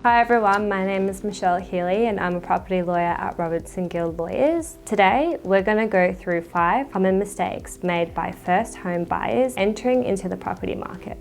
Hi everyone, my name is Michelle Healey and I'm a property lawyer at Robinson Gill Lawyers. Today we're going to go through 5 common mistakes made by first home buyers entering into the property market.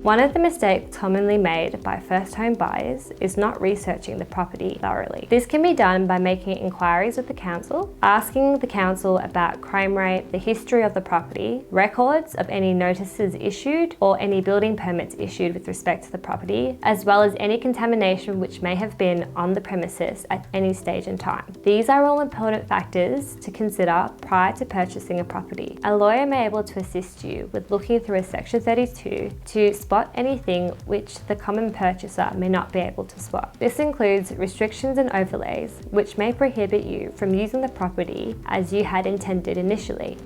One of the mistakes commonly made by first home buyers is not researching the property thoroughly. This can be done by making inquiries with the council, asking the council about crime rate, the history of the property, records of any notices issued or any building permits issued with respect to the property, as well as any contamination which may have been on the premises at any stage in time. These are all important factors to consider prior to purchasing a property. A lawyer may be able to assist you with looking through a Section 32 to spot anything which the common purchaser may not be able to spot. This includes restrictions and overlays which may prohibit you from using the property as you had intended initially.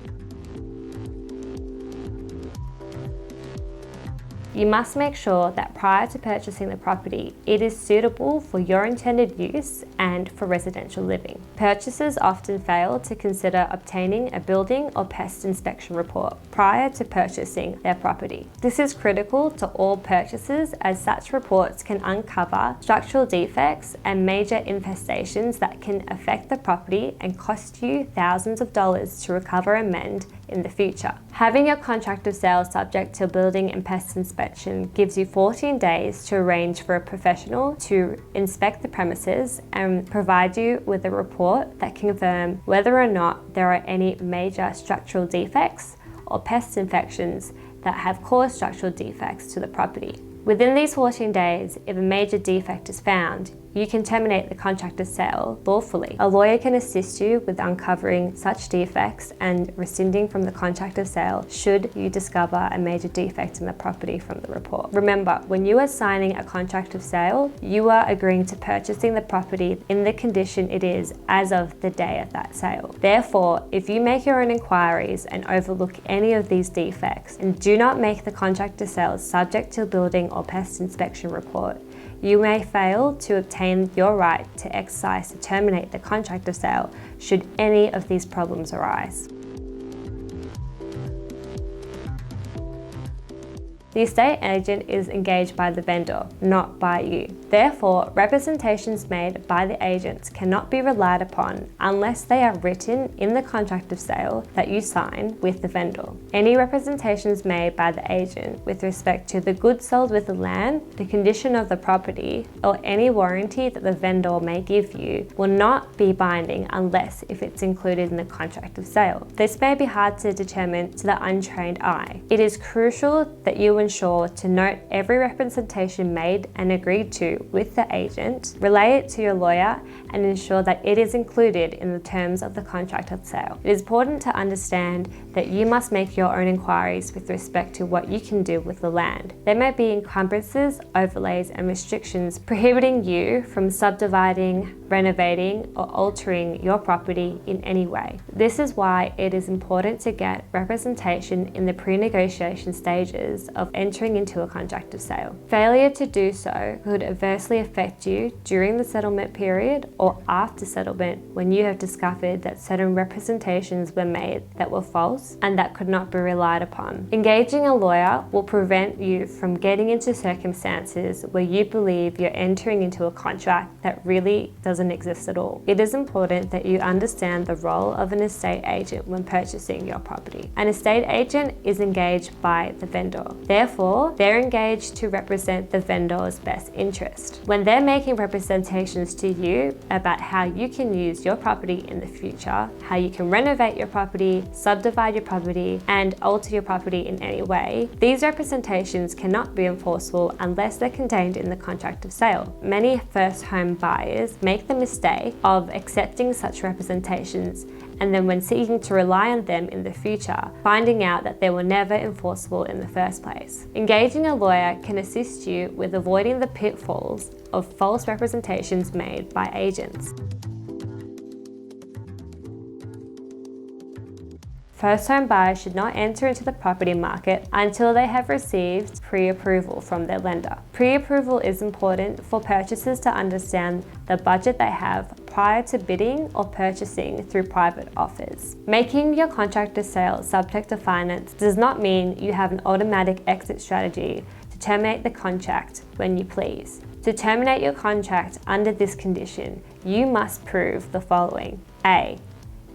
You must make sure that prior to purchasing the property, it is suitable for your intended use and for residential living. Purchasers often fail to consider obtaining a building or pest inspection report prior to purchasing their property. This is critical to all purchasers as such reports can uncover structural defects and major infestations that can affect the property and cost you thousands of dollars to recover and mend in the future. Having your contract of sale subject to building and pest inspection gives you 14 days to arrange for a professional to inspect the premises and provide you with a report that can confirm whether or not there are any major structural defects or pest infections that have caused structural defects to the property. Within these 14 days, if a major defect is found, you can terminate the contract of sale lawfully. A lawyer can assist you with uncovering such defects and rescinding from the contract of sale should you discover a major defect in the property from the report. Remember, when you are signing a contract of sale, you are agreeing to purchasing the property in the condition it is as of the day of that sale. Therefore, if you make your own inquiries and overlook any of these defects and do not make the contract of sale subject to building or pest inspection report, you may fail to obtain your right to exercise to terminate the contract of sale should any of these problems arise. The estate agent is engaged by the vendor, not by you. Therefore, representations made by the agents cannot be relied upon unless they are written in the contract of sale that you sign with the vendor. Any representations made by the agent with respect to the goods sold with the land, the condition of the property, or any warranty that the vendor may give you will not be binding unless if it's included in the contract of sale. This may be hard to determine to the untrained eye. It is crucial that you ensure to note every representation made and agreed to with the agent, relay it to your lawyer, and ensure that it is included in the terms of the contract of sale. It is important to understand that you must make your own inquiries with respect to what you can do with the land. There may be encumbrances, overlays, and restrictions prohibiting you from subdividing, renovating, or altering your property in any way. This is why it is important to get representation in the pre-negotiation stages of entering into a contract of sale. Failure to do so could adversely affect you during the settlement period or after settlement when you have discovered that certain representations were made that were false and that could not be relied upon. Engaging a lawyer will prevent you from getting into circumstances where you believe you're entering into a contract that really doesn't exist at all. It is important that you understand the role of an estate agent when purchasing your property. An estate agent is engaged by the vendor. Therefore, they're engaged to represent the vendor's best interest. When they're making representations to you about how you can use your property in the future, how you can renovate your property, subdivide your property, and alter your property in any way, these representations cannot be enforceable unless they're contained in the contract of sale. Many first home buyers make the mistake of accepting such representations and then when seeking to rely on them in the future, finding out that they were never enforceable in the first place. Engaging a lawyer can assist you with avoiding the pitfalls of false representations made by agents. First home buyers should not enter into the property market until they have received pre-approval from their lender. Pre-approval is important for purchasers to understand the budget they have prior to bidding or purchasing through private offers. Making your contract of sale subject to finance does not mean you have an automatic exit strategy to terminate the contract when you please. To terminate your contract under this condition, you must prove the following. A.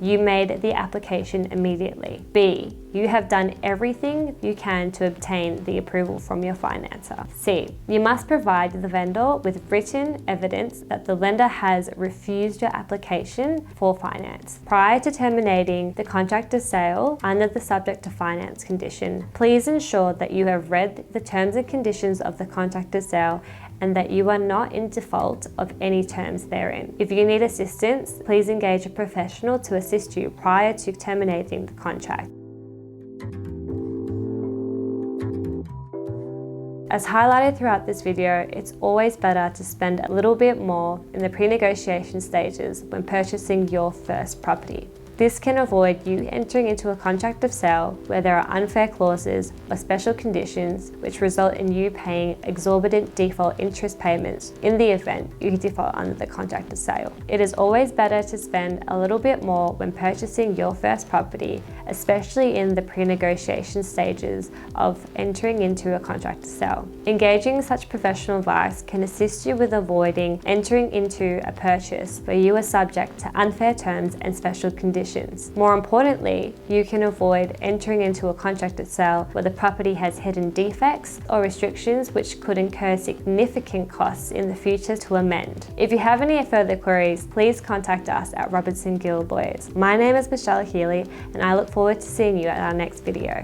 You made the application immediately. B. You have done everything you can to obtain the approval from your financer. C. You must provide the vendor with written evidence that the lender has refused your application for finance. Prior to terminating the contract of sale under the subject to finance condition, please ensure that you have read the terms and conditions of the contract of sale and that you are not in default of any terms therein. If you need assistance, please engage a professional to assist you prior to terminating the contract. As highlighted throughout this video, it's always better to spend a little bit more in the pre-negotiation stages when purchasing your first property. This can avoid you entering into a contract of sale where there are unfair clauses or special conditions which result in you paying exorbitant default interest payments in the event you default under the contract of sale. It is always better to spend a little bit more when purchasing your first property, especially in the pre-negotiation stages of entering into a contract of sale. Engaging such professional advice can assist you with avoiding entering into a purchase where you are subject to unfair terms and special conditions. More importantly, you can avoid entering into a contract of sale where the property has hidden defects or restrictions which could incur significant costs in the future to amend. If you have any further queries, please contact us at Robinson Gill Lawyers. My name is Michelle Healey and I look forward to seeing you at our next video.